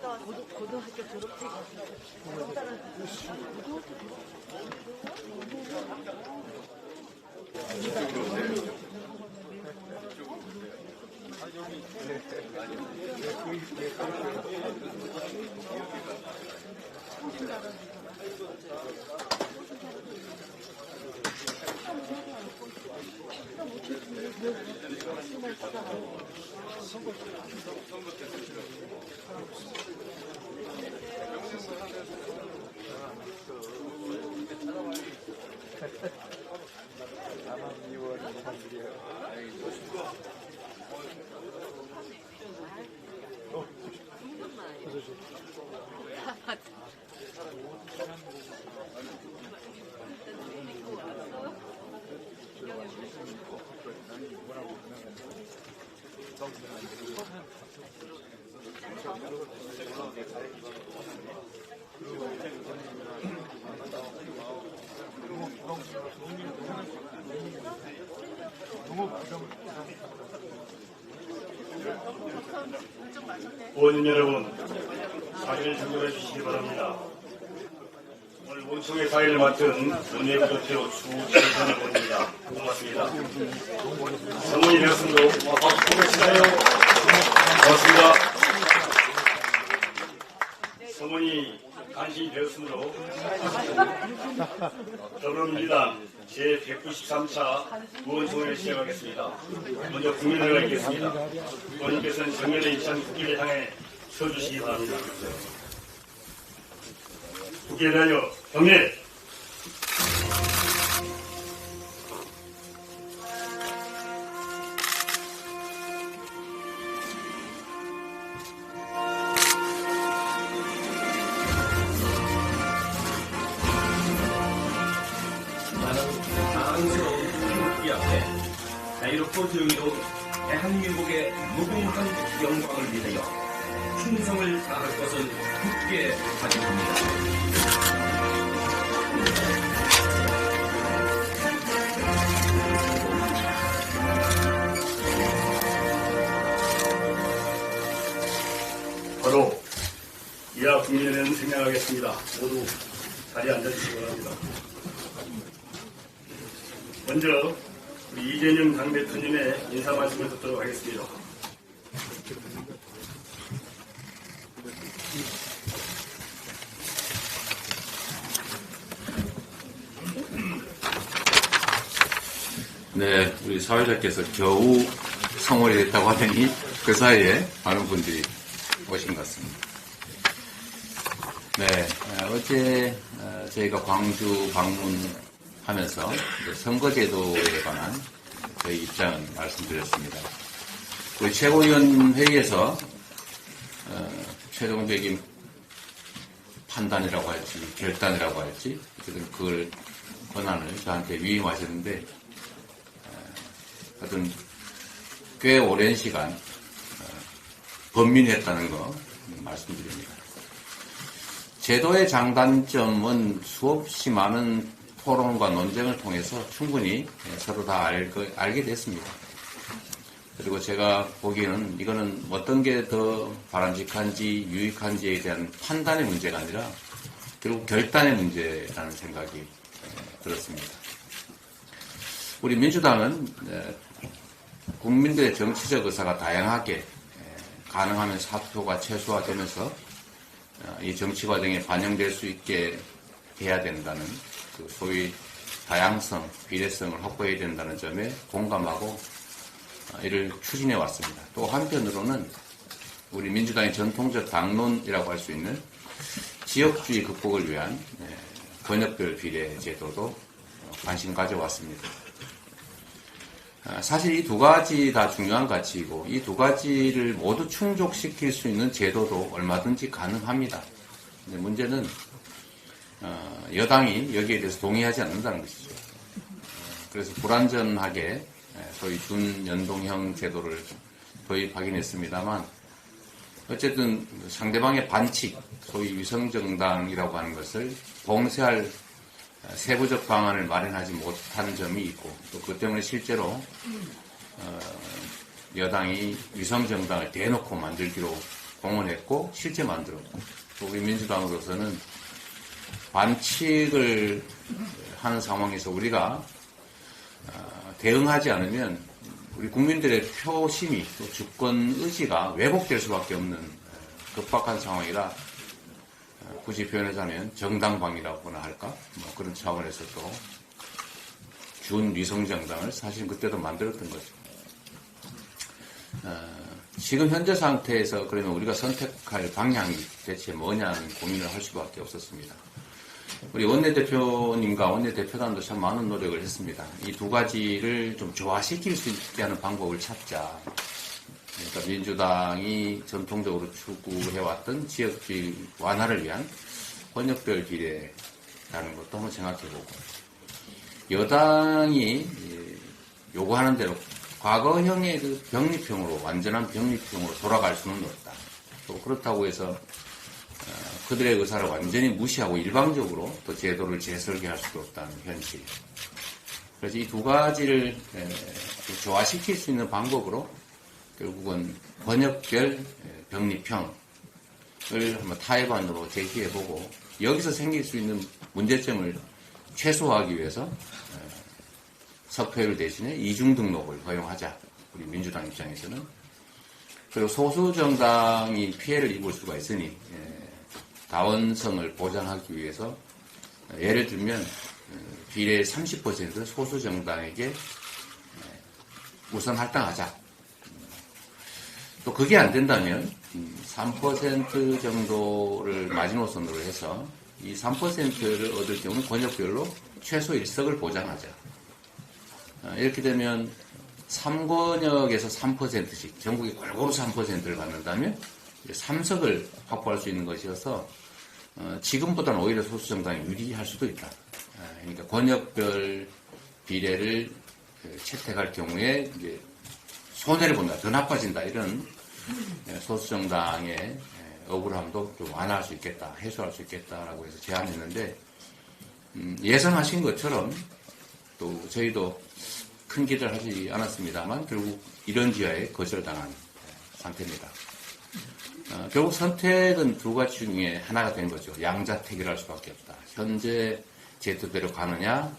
고등학교 졸업해가지고 의원님 여러분, 자리를 정렬해 주시기 바랍니다. 오늘 원총회 사회를 맡은 원내부대표 주진선을 보냅니다. 고맙습니다. 성원이 되었으므로 박수 보내시나요? 고맙습니다. 성원이 간신히 되었으므로 더불어민주당 제193차 의원총회를 시작하겠습니다. 먼저 국민을 가겠습니다. 의원님께서는 정면에 위치한 국기를 향해 서주시기 바랍니다. 국기에 대하여 경례! 자유롭고 조용히도 대한민국의 무궁한 영광을 위하여 충성을 다할 것을 굳게 다짐합니다. 바로 이하 국민회는 생략하겠습니다. 모두 자리에 앉아주시기 바랍니다. 먼저 우리 이재명 당대표님의 인사 말씀을 듣도록 하겠습니다. 네, 우리 사회자께서 겨우 성월이 됐다고 하더니 그 사이에 많은 분들이 오신 것 같습니다. 네, 어제 저희가 광주 방문하면서 선거제도에 관한 저희 입장을 말씀드렸습니다. 우리 최고위원 회의에서 최종적인 판단이라고 할지 결단이라고 할지 어쨌든 그걸 권한을 저한테 위임하셨는데 하여튼 꽤 오랜 시간 번민했다는 거 말씀드립니다. 제도의 장단점은 수없이 많은 토론과 논쟁을 통해서 충분히 서로 다 알게 됐습니다. 그리고 제가 보기에는 이거는 어떤 게 더 바람직한지 유익한지에 대한 판단의 문제가 아니라 결국 결단의 문제라는 생각이 들었습니다. 우리 민주당은 국민들의 정치적 의사가 다양하게 가능하면 사표가 최소화되면서 이 정치 과정에 반영될 수 있게 해야 된다는 그 소위 다양성, 비례성을 확보해야 된다는 점에 공감하고 이를 추진해 왔습니다. 또 한편으로는 우리 민주당의 전통적 당론이라고 할 수 있는 지역주의 극복을 위한 권역별 비례 제도도 관심 가져왔습니다. 사실 이 두 가지 다 중요한 가치이고 이 두 가지를 모두 충족시킬 수 있는 제도도 얼마든지 가능합니다. 근데 문제는 여당이 여기에 대해서 동의하지 않는다는 것이죠. 그래서 불완전하게 소위 준연동형 제도를 도입하긴 했습니다만 어쨌든 상대방의 반칙, 소위 위성정당이라고 하는 것을 봉쇄할 세부적 방안을 마련하지 못한 점이 있고 또 그 때문에 실제로 여당이 위성정당을 대놓고 만들기로 공언했고 실제 만들었고 또 우리 민주당으로서는 반칙을 하는 상황에서 우리가 대응하지 않으면 우리 국민들의 표심이 또 주권 의지가 왜곡될 수밖에 없는 급박한 상황이라 굳이 표현하자면 정당방위라고나 할까 뭐 그런 차원에서 또 준위성정당을 사실 그때도 만들었던 거죠. 지금 현재 상태에서 그러면 우리가 선택할 방향이 대체 뭐냐는 고민을 할 수밖에 없었습니다. 우리 원내대표님과 원내대표단도 참 많은 노력을 했습니다. 이 두 가지를 좀 조화시킬 수 있게 하는 방법을 찾자. 그러니까 민주당이 전통적으로 추구해왔던 지역주의 완화를 위한 권역별 비례라는 것도 한번 생각해보고 여당이 요구하는 대로 과거형의 그 병립형으로 완전한 병립형으로 돌아갈 수는 없다. 또 그렇다고 해서 그들의 의사를 완전히 무시하고 일방적으로 또 제도를 재설계할 수도 없다는 현실. 그래서 이 두 가지를 조화시킬 수 있는 방법으로 결국은 번역별 병립형을 한번 타협안으로 제시해보고 여기서 생길 수 있는 문제점을 최소화하기 위해서 석패율 대신에 이중 등록을 허용하자. 우리 민주당 입장에서는. 그리고 소수 정당이 피해를 입을 수가 있으니 다원성을 보장하기 위해서 예를 들면 비례 30% 소수 정당에게 우선 할당하자. 또 그게 안 된다면 3% 정도를 마지노선으로 해서 이 3%를 얻을 경우 권역별로 최소 1석을 보장하자. 이렇게 되면 3권역에서 3%씩 전국에 골고루 3%를 받는다면 3석을 확보할 수 있는 것이어서 지금보다는 오히려 소수정당이 유리할 수도 있다. 그러니까 권역별 비례를 채택할 경우에 이제 손해를 본다, 더 나빠진다 이런 소수정당의 억울함도 좀 완화할 수 있겠다, 해소할 수 있겠다라고 해서 제안했는데 예상하신 것처럼 또 저희도 큰 기대를 하지 않았습니다만 결국 이런 지하에 거절당한 상태입니다. 결국 선택은 두 가지 중에 하나가 된 거죠. 양자택일을 할 수밖에 없다. 현재 제도대로 가느냐,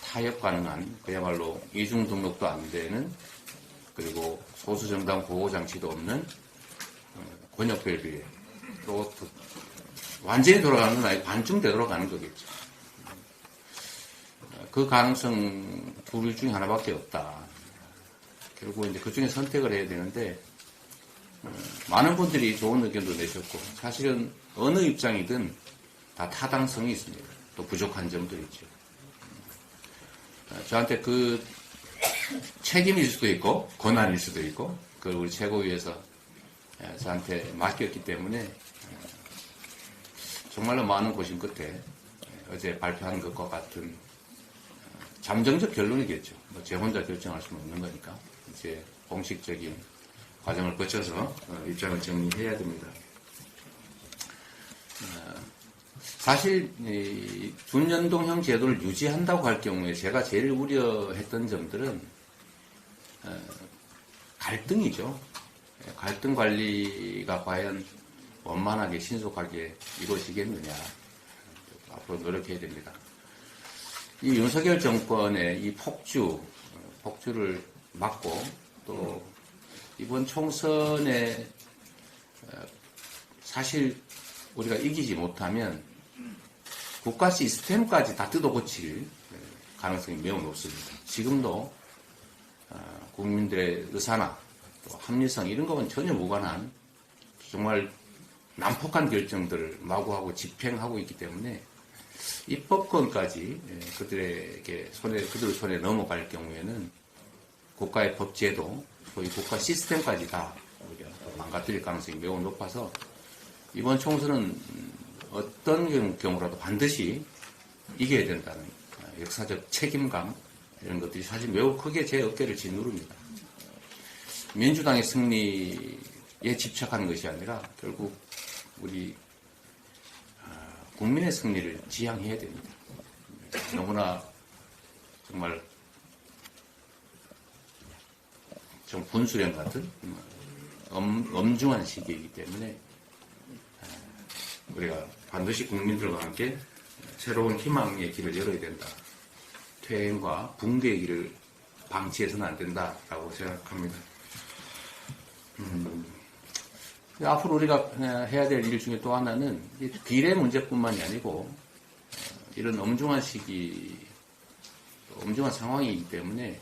타협 가능한 그야말로 이중 등록도 안 되는 그리고 소수정당 보호장치도 없는 권역별 비례 또 완전히 돌아가는 건 아니고 반쯤 되돌아가는 거겠죠. 그 가능성 둘 중에 하나밖에 없다. 결국 이제 그 중에 선택을 해야 되는데 많은 분들이 좋은 의견도 내셨고 사실은 어느 입장이든 다 타당성이 있습니다. 또 부족한 점도 있죠. 저한테 그 책임일 수도 있고 권한일 수도 있고 그걸 우리 최고위에서 저한테 맡겼기 때문에 정말로 많은 고심 끝에 어제 발표한 것과 같은 잠정적 결론이겠죠. 뭐 제 혼자 결정할 수는 없는 거니까 이제 공식적인 과정을 거쳐서 입장을 정리해야 됩니다. 사실 준연동형 제도를 유지한다고 할 경우에 제가 제일 우려했던 점들은 갈등이죠. 갈등 관리가 과연 원만하게 신속하게 이루어지겠느냐 앞으로 노력해야 됩니다. 이 윤석열 정권의 이 폭주를 막고 또 이번 총선에 사실 우리가 이기지 못하면 국가 시스템까지 다 뜯어고칠 가능성이 매우 높습니다. 지금도 국민들의 의사나 또 합리성 이런 거와는 전혀 무관한 정말 난폭한 결정들을 마구하고 집행하고 있기 때문에 입법권까지 그들의 손에 넘어갈 경우에는 국가의 법제도, 소위 국가 시스템까지 다 망가뜨릴 가능성이 매우 높아서 이번 총선은 어떤 경우라도 반드시 이겨야 된다는 역사적 책임감 이런 것들이 사실 매우 크게 제 어깨를 짓누릅니다. 민주당의 승리에 집착하는 것이 아니라 결국 우리 국민의 승리를 지향해야 됩니다. 너무나 정말 좀 분수령 같은 엄중한 시기이기 때문에 우리가 반드시 국민들과 함께 새로운 희망의 길을 열어야 된다. 퇴행과 붕괴의 길을 방치해서는 안 된다라고 생각합니다. 앞으로 우리가 해야 될 일 중에 또 하나는 비례 문제뿐만이 아니고 이런 엄중한 시기, 엄중한 상황이기 때문에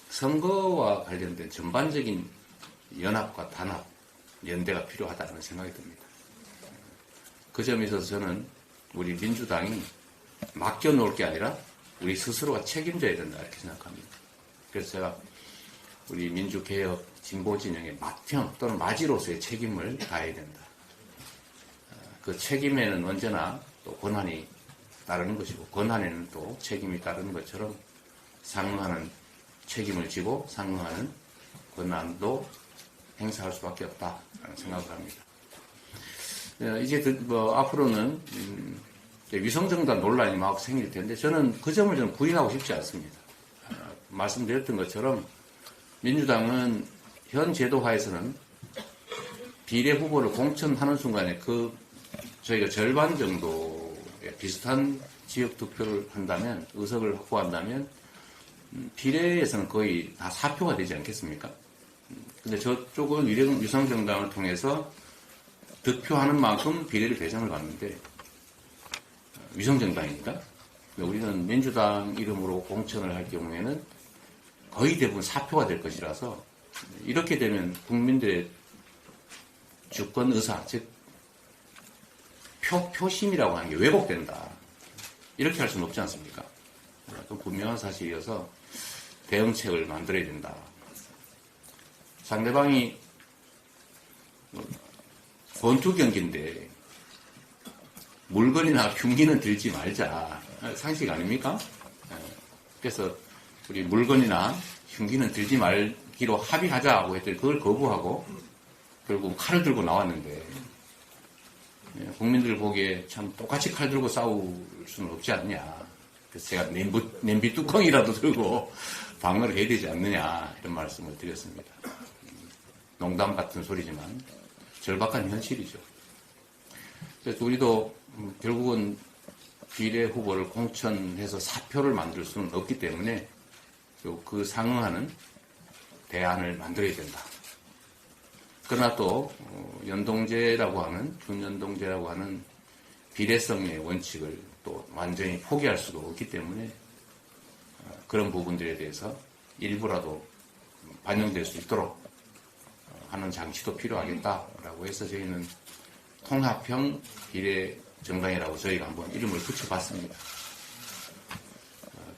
선거와 관련된 전반적인 연합과 단합, 연대가 필요하다는 생각이 듭니다. 그 점에 있어서 저는 우리 민주당이 맡겨놓을 게 아니라 우리 스스로가 책임져야 된다 이렇게 생각합니다. 그래서 제가 우리 민주개혁 진보진영의 맏형 또는 마지로서의 책임을 다해야 된다. 그 책임에는 언제나 또 권한이 따르는 것이고 권한에는 또 책임이 따르는 것처럼 상응하는 책임을 지고 상응하는 권한도 행사할 수밖에 없다라는 생각을 합니다. 이제 앞으로는 위성정당 논란이 막 생길 텐데 저는 그 점을 좀 부인하고 싶지 않습니다. 말씀드렸던 것처럼 민주당은 현 제도하에서는 비례 후보를 공천하는 순간에 저희가 절반 정도의 비슷한 지역 득표를 한다면, 의석을 확보한다면 비례에서는 거의 다 사표가 되지 않겠습니까? 근데 저쪽은 위성정당을 통해서 득표하는 만큼 비례를 배정을 받는데 위성정당입니다. 우리는 민주당 이름으로 공천을 할 경우에는 거의 대부분 사표가 될 것이라서 이렇게 되면 국민들의 주권 의사, 즉 표심이라고 하는 게 왜곡된다. 이렇게 할 수는 없지 않습니까? 좀 분명한 사실이어서 대응책을 만들어야 된다. 상대방이 권투 경기인데 물건이나 흉기는 들지 말자. 상식 아닙니까? 그래서 우리 물건이나 흉기는 들지 말기로 합의하자고 했더니 그걸 거부하고 결국 칼을 들고 나왔는데 국민들 보기에 참 똑같이 칼 들고 싸울 수는 없지 않냐. 그래서 제가 냄비 뚜껑이라도 들고 방어를 해야 되지 않느냐 이런 말씀을 드렸습니다. 농담 같은 소리지만 절박한 현실이죠. 그래서 우리도 결국은 비례 후보를 공천해서 사표를 만들 수는 없기 때문에 그 상응하는 대안을 만들어야 된다. 그러나 또 연동제라고 하는 준연동제라고 하는 비례성의 원칙을 또 완전히 포기할 수도 없기 때문에 그런 부분들에 대해서 일부라도 반영될 수 있도록 하는 장치도 필요하겠다라고 해서 저희는 통합형 비례 정당이라고 저희가 한번 이름을 붙여봤습니다.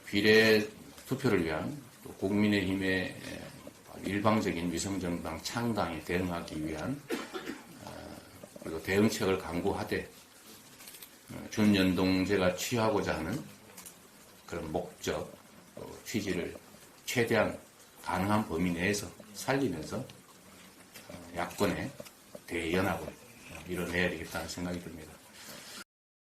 비례 투표를 위한 또 국민의힘의 일방적인 위성정당 창당에 대응하기 위한 그리고 대응책을 강구하되 준연동제가 취하고자 하는 그런 목적, 취지를 최대한 가능한 범위 내에서 살리면서 야권의 대연합을 이뤄내야 되겠다는 생각이 듭니다.